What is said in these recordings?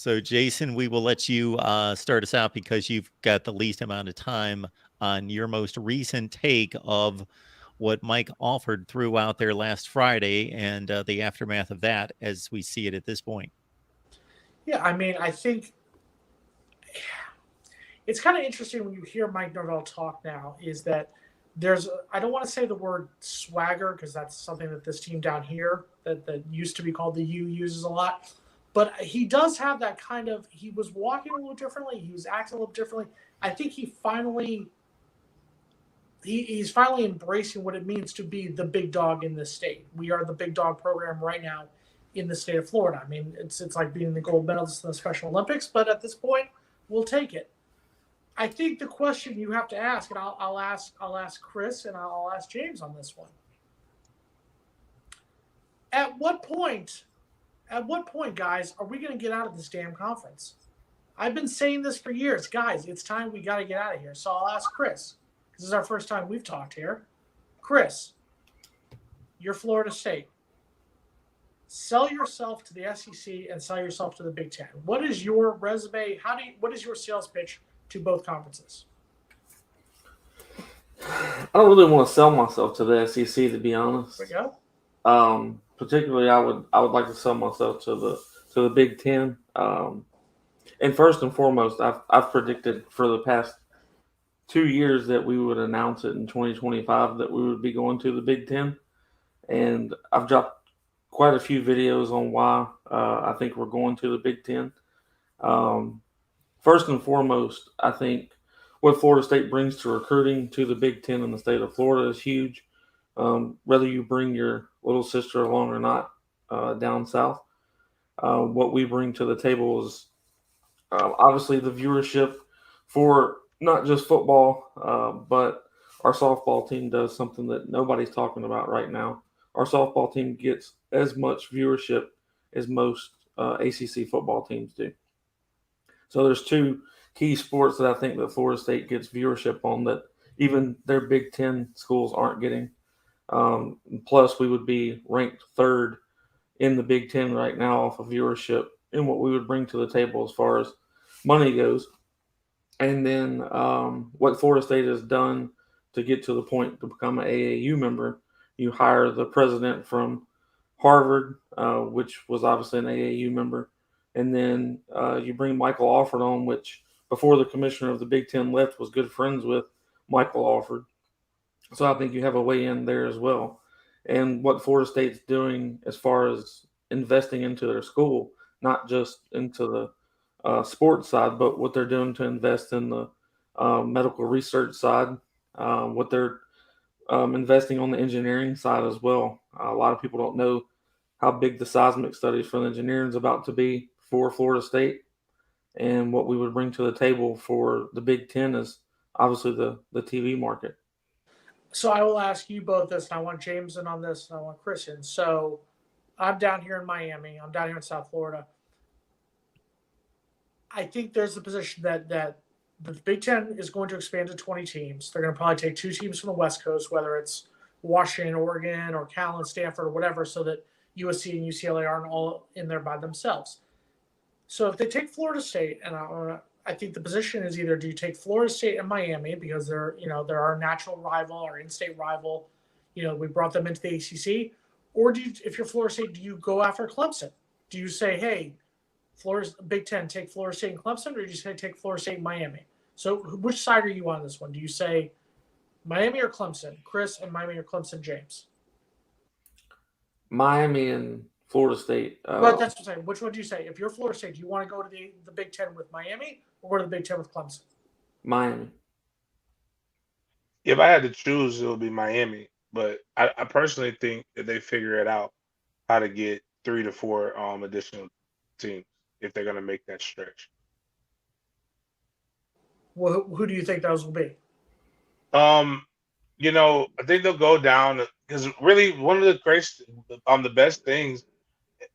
So, Jason, we will let you start us out because you've got the least amount of time on your most recent take of what Mike offered throughout there last Friday and the aftermath of that as we see it at this point. Yeah, I mean, I think it's kind of interesting when you hear Mike Norvell talk now. Is that I don't want to say the word swagger because that's something that this team down here that used to be called the U uses a lot. But he does have that kind of. He was walking a little differently. He was acting a little differently. I think he's finally embracing what it means to be the big dog in this state. We are the big dog program right now in the state of Florida. I mean, it's like being the gold medalist in the Special Olympics, but at this point, we'll take it. I think the question you have to ask, and I'll ask Chris and I'll ask James on this one. At what point, guys, are we going to get out of this damn conference? I've been saying this for years, guys. It's time we got to get out of here. So I'll ask Chris. This is our first time we've talked here. Chris, you're Florida State. Sell yourself to the SEC and sell yourself to the Big Ten. What is your resume? What is your sales pitch to both conferences? I don't really want to sell myself to the SEC, to be honest. There we go. Particularly, I would like to sell myself to the Big Ten. And first and foremost, I've predicted for the past 2 years that we would announce it in 2025 that we would be going to the Big Ten, and I've dropped quite a few videos on why I think we're going to the Big Ten. First and foremost, I think what Florida State brings to recruiting to the Big Ten in the state of Florida is huge. Whether you bring your little sister along or not down south, what we bring to the table is obviously the viewership for not just football, but our softball team does something that nobody's talking about right now. Our softball team gets as much viewership as most ACC football teams do. So there's two key sports that I think that Florida State gets viewership on that even their Big Ten schools aren't getting. Plus, we would be ranked third in the Big Ten right now off of viewership and what we would bring to the table as far as money goes. And then what Florida State has done to get to the point to become an AAU member, you hire the president from Harvard, which was obviously an AAU member. And then you bring Michael Alford on, which before the commissioner of the Big Ten left was good friends with Michael Alford. So I think you have a way in there as well. And what Florida State's doing as far as investing into their school, not just into the sports side, but what they're doing to invest in the medical research side, what they're investing on the engineering side as well. A lot of people don't know how big the seismic studies for the engineering is about to be for Florida State. And what we would bring to the table for the Big Ten is obviously the TV market. So I will ask you both this, and I want James in on this, and I want Chris in. So I'm down here in Miami. I'm down here in South Florida. I think there's a position that the Big Ten is going to expand to 20 teams. They're going to probably take 2 teams from the West Coast, whether it's Washington, Oregon, or Cal and Stanford or whatever, so that USC and UCLA aren't all in there by themselves. So if they take Florida State, and I think the position is either do you take Florida State and Miami because they're our natural rival, our in-state rival. We brought them into the ACC, or if you're Florida State, do you go after Clemson? Do you say, hey, Big Ten, take Florida State and Clemson, or do you say take Florida State and Miami? So which side are you on this one? Do you say Miami or Clemson? Chris, and Miami or Clemson, James? Miami and Florida State. But that's what I'm saying. Which one do you say? If you're Florida State, do you want to go to the Big Ten with Miami or go to the Big Ten with Clemson? Miami. If I had to choose, it would be Miami. But I personally think that they figure it out how to get 3 to 4 additional teams if they're going to make that stretch. Well, who do you think those will be? I think they'll go down because really one of the best things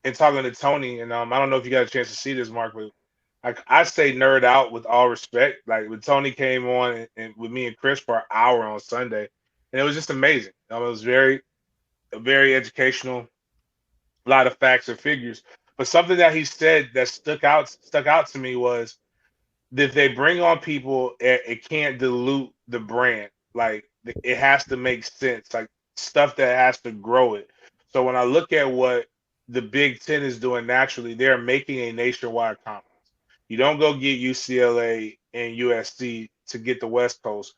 in talking to Tony, and I don't know if you got a chance to see this, Mark, but I say nerd out with all respect. Like when Tony came on and with me and Chris for an hour on Sunday, and it was just amazing. It was very educational, a lot of facts and figures. But something that he said that stuck out to me was if they bring on people, it can't dilute the brand. Like it has to make sense. Like stuff that has to grow it. So when I look at what the Big Ten is doing naturally, they're making a nationwide conference. You don't go get UCLA and USC to get the West Coast,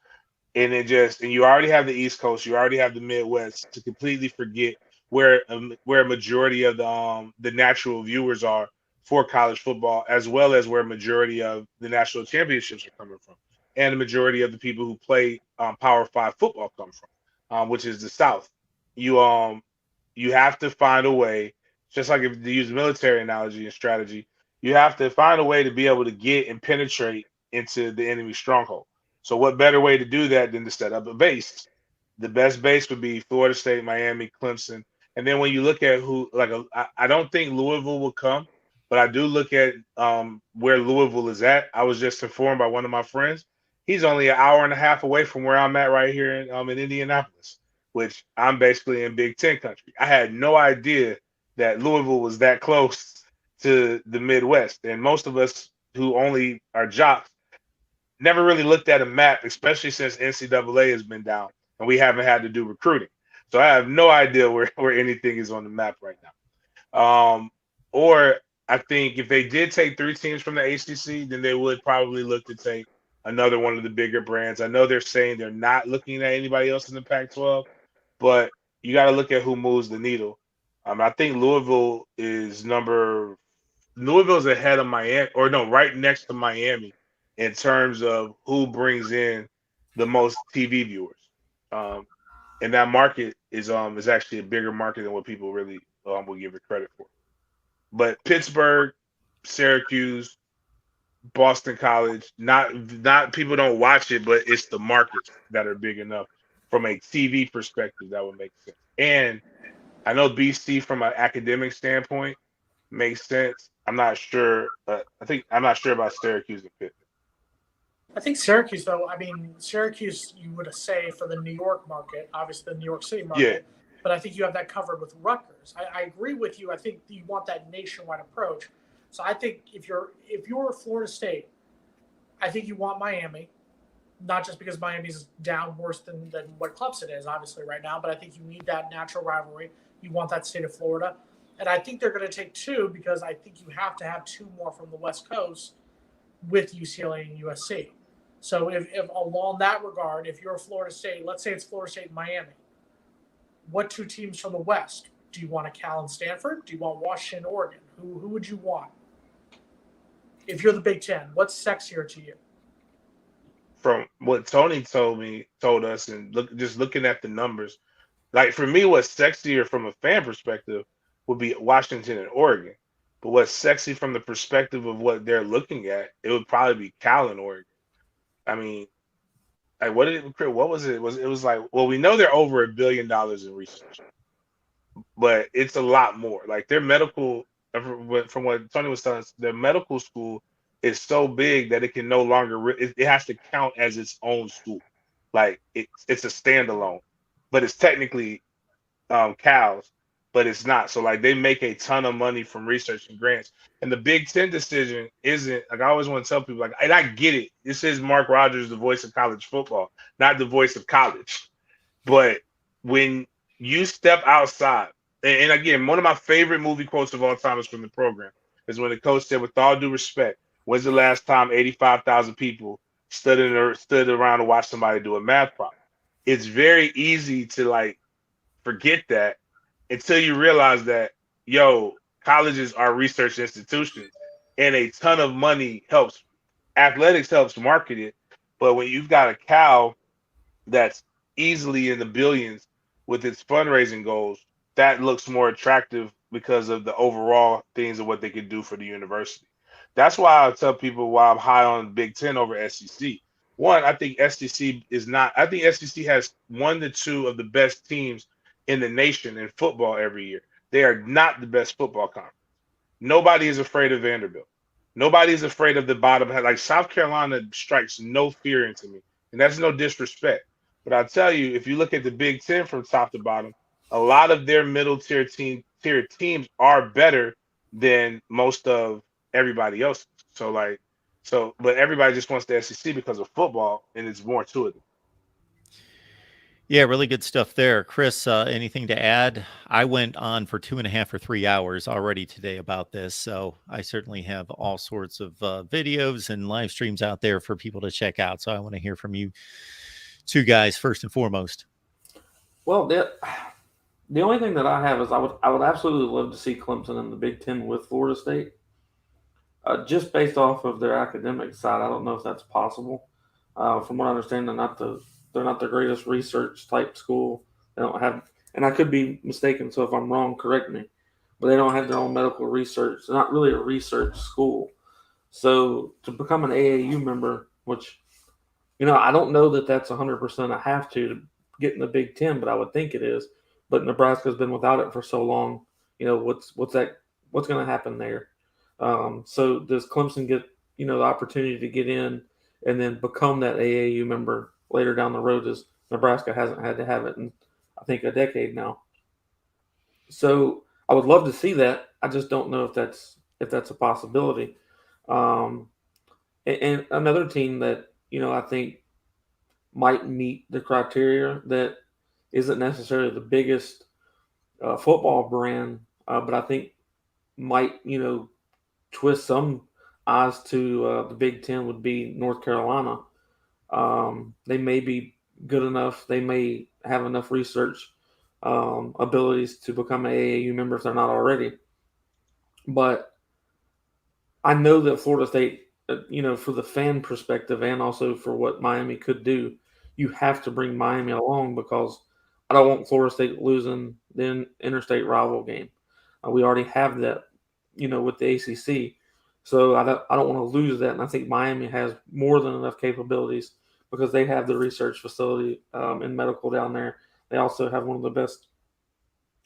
and you already have the East Coast, you already have the Midwest to completely forget where a majority of the natural viewers are for college football, as well as where a majority of the national championships are coming from, and the majority of the people who play Power Five football come from, which is the South. You have to find a way, just like if you use military analogy and strategy, you have to find a way to be able to get and penetrate into the enemy stronghold. So what better way to do that than to set up a base? The best base would be Florida State, Miami, Clemson. And then when you look at I don't think Louisville will come, but I do look at where Louisville is at. I was just informed by one of my friends. He's only an hour and a half away from where I'm at right here in Indianapolis, which I'm basically in Big Ten country. I had no idea that Louisville was that close to the Midwest. And most of us who only are jocks never really looked at a map, especially since NCAA has been down and we haven't had to do recruiting. So I have no idea where anything is on the map right now. Or I think if they did take 3 teams from the ACC, then they would probably look to take another one of the bigger brands. I know they're saying they're not looking at anybody else in the Pac-12, but you got to look at who moves the needle. I think Louisville's ahead of Miami, or no, right next to Miami in terms of who brings in the most TV viewers. And that market is actually a bigger market than what people really will give it credit for. But Pittsburgh, Syracuse, Boston College, not people don't watch it, but it's the markets that are big enough from a TV perspective that would make sense. And I know BC from an academic standpoint makes sense. I'm not sure. I'm not sure about Syracuse and Pitt. I think Syracuse, though, Syracuse, you would say for the New York market, obviously the New York City market, but I think you have that covered with Rutgers. I agree with you. I think you want that nationwide approach. So I think if you're Florida State, I think you want Miami, not just because Miami's down worse than what Clemson is, obviously, right now, but I think you need that natural rivalry. You want that state of Florida. And I think they're going to take 2 because I think you have to have 2 more from the West Coast with UCLA and USC. So if along that regard, if you're Florida State, let's say it's Florida State and Miami, what 2 teams from the West? Do you want a Cal and Stanford? Do you want Washington, Oregon? Who would you want? If you're the Big Ten, what's sexier to you? From what Tony told us, and looking at the numbers, like for me, what's sexier from a fan perspective would be Washington and Oregon. But what's sexy from the perspective of what they're looking at, it would probably be Cal and Oregon. I mean, like what was it? It was like, well, we know they're over $1 billion in research, but it's a lot more. Like their medical, from what Tony was telling us, their medical school is so big that it can no longer it has to count as its own school. Like it's a standalone, but it's technically Cal's, but it's not. So like they make a ton of money from research and grants. And the Big Ten decision isn't, like I always want to tell people, like, and I get it. This is Mark Rogers, the voice of college football, not the voice of college. But when you step outside, and again, one of my favorite movie quotes of all time is from the program, is when the coach said, with all due respect, when's the last time 85,000 people stood around to watch somebody do a math problem? It's very easy to like forget that until you realize that, colleges are research institutions and a ton of money athletics helps market it. But when you've got a Cal that's easily in the billions with its fundraising goals, that looks more attractive because of the overall things of what they could do for the university. That's why I tell people why I'm high on Big Ten over SEC. One, I think SEC has 1 to 2 of the best teams in the nation in football every year. They are not the best football conference. Nobody is afraid of Vanderbilt. Nobody is afraid of the bottom. Like South Carolina strikes no fear into me, and that's no disrespect. But I'll tell you, if you look at the Big Ten from top to bottom, a lot of their middle tier teams are better than most of everybody else. So like, but everybody just wants the SEC because of football, and it's more to it. Yeah, really good stuff there. Chris, anything to add? I went on for 2.5 or 3 hours already today about this, so I certainly have all sorts of videos and live streams out there for people to check out. So I want to hear from you two guys first and foremost. Well, the only thing that I have is I would absolutely love to see Clemson in the Big Ten with Florida State. Just based off of their academic side, I don't know if that's possible. From what I understand, they're not the greatest research type school. They don't have, and I could be mistaken. So if I'm wrong, correct me. But they don't have their own medical research. They're not really a research school. So to become an AAU member, which I don't know that that's 100% a have to get in the Big Ten, but I would think it is. But Nebraska's been without it for so long. What's going to happen there? So does Clemson get the opportunity to get in and then become that AAU member later down the road, as Nebraska hasn't had to have it in I think a decade now. So I would love to see that. I just don't know if that's a possibility. And another team that I think might meet the criteria that isn't necessarily the biggest football brand, but I think might twist some eyes to the Big Ten would be North Carolina. They may be good enough. They may have enough research abilities to become an AAU member if they're not already. But I know that Florida State, for the fan perspective and also for what Miami could do, you have to bring Miami along because I don't want Florida State losing the interstate rival game. We already have that, with the ACC. So I don't want to lose that. And I think Miami has more than enough capabilities because they have the research facility and medical down there. They also have one of the best.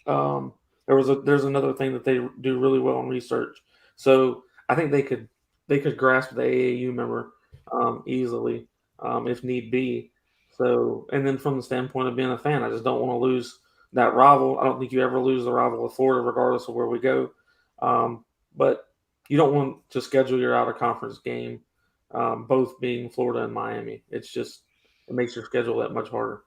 There's another thing that they do really well in research. So I think they could grasp the AAU member easily if need be. So, and then from the standpoint of being a fan, I just don't want to lose that rival. I don't think you ever lose the rival with Florida, regardless of where we go. But you don't want to schedule your out of conference game, both being Florida and Miami. It makes your schedule that much harder.